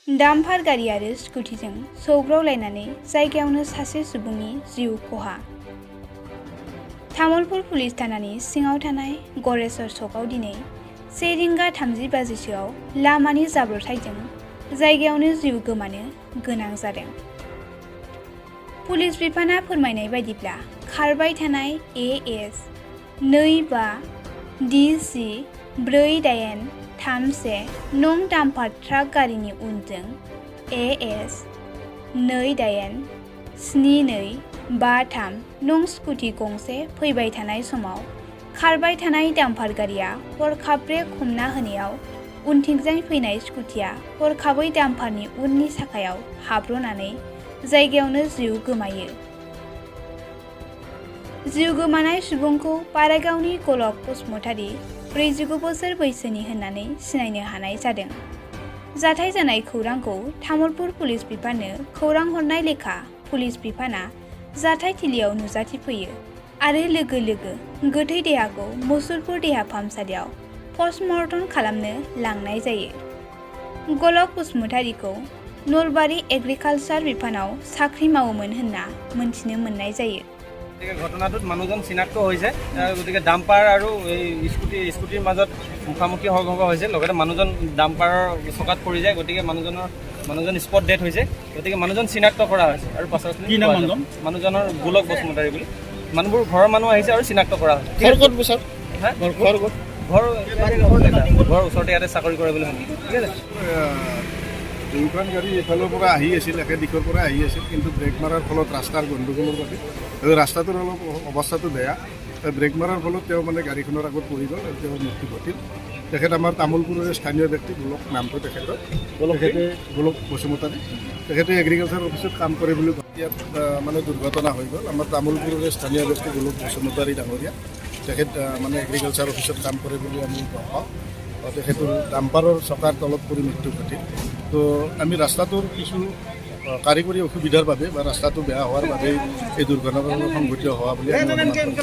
डाम्पार गारि आरो स्कुटिजों सौग्रावलायनानै जायगायावनो सासे सुबुंनि जिउ खहा। तामुलपुर पुलिस थानानि सिङाव थानाय गरेश्वर सकआव दिनै 1:30 बाजिसोआव लामानि जाब्रबथायजों जायगायावनो जिउ गोमानो गोनां जादों। पुलिस बिफाना फोरमायनाय बायदिब्ला खारबाय थानाय AS 25 DC 4831 नं डाम्पार ट्राक गारिनि उनजों AS 287253 नं स्कुटि गंसे फैबाय थानाय समाव खारबाय थानाय डाम्पार गारिया हरखाब ब्रेक हमना होनायाव उनथिंजाय फैनाय स्कुटिया हरखाबै डाम्पारनि उननि साखायाव हाब्र'नानै जायगायावनो जिउ गोमायो। जिउ गोमानाय सुबुंखौ पारागावनि गलक बसुमतारी 49 बोसोर बैसोनि होननानै सिनायनो हानाय जादों। जाथाय जानाय खौरांखौ तामुलपुर पुलिस बिफाननो खौरां हरनाय लेखा पुलिस बिफाना जाथाय थिलियाव नुजाथिफैयो आरो लोगो लोगो गोथै देहाखौ मुसुलपुर देहा फाहामसालियाव पस्टमर्टम खालामनो लांनाय जायो। गलक बसुमतारीखौ नलबारि एग्रिकालचार बिफानाव साख्रि मावोमोन होनना मोनथिनो मोननाय जायो। घटनाটোত মানুহজন চিনাক্ত হৈছে, গতিকে ডাম্পাৰ আৰু এই স্কুটিৰ মাজত মুখামুখি সংঘৰ্ষ হৈছে, লগতে মানুহজন ডাম্পাৰৰ চকাত পৰি যায়, গতিকে মানুহজন স্পট ডেথ হৈছে, গতিকে মানুহজন চিনাক্ত কৰা হৈছে আৰু পাছত মানুহজনৰ গোলক বসুমতাৰী বুলি মানুহবোৰ ঘৰৰ মানুহ আহিছে আৰু চিনাক্ত কৰা হৈছে। ঘৰ ওচৰতে ইয়াতে চাকৰি কৰে বুলি শুনিছোঁ। ঠিক আছে, দুইখন গাড়ী এফালৰ পৰা আহি আছিল, একে দিশৰ পৰা আহি আছিল, কিন্তু ব্ৰেক মাৰাৰ ফলত ৰাস্তাৰ গণ্ডগোলৰ বাবে ৰাস্তাটোৰ অলপ অৱস্থাটো বেয়া। ব্ৰেক মাৰাৰ ফলত তেওঁ গাড়ীখনৰ আগত পৰি গ'ল আৰু তেওঁৰ মৃত্যু ঘটিল। তেখেত আমাৰ তামোলপুৰৰে স্থানীয় ব্যক্তি, গোলক নামটো তেখেতে গোলক বসুমতাৰী। তেখেতে এগ্ৰিকালচাৰ অফিচত কাম কৰে বুলি ইয়াত দুৰ্ঘটনা হৈ গ'ল। আমাৰ তামোলপুৰৰে স্থানীয় ব্যক্তি গোলক বসুমতাৰী ডাঙৰীয়া, তেখেত এগ্ৰিকালচাৰ অফিচত কাম কৰে বুলি আমি গম পাওঁ। তেখেতৰ ডাম্পাৰৰ চকাৰ তলত পৰি মৃত্যু ঘটিল। তো আমি ৰাস্তাটোৰ কিছু কাৰিকৰী অসুবিধাৰ বাবে বা ৰাস্তাটো বেয়া হোৱাৰ বাবে এই দুৰ্ঘটনাটো সংঘটিত হোৱা বুলি আমি অনুমান কৰিছোঁ।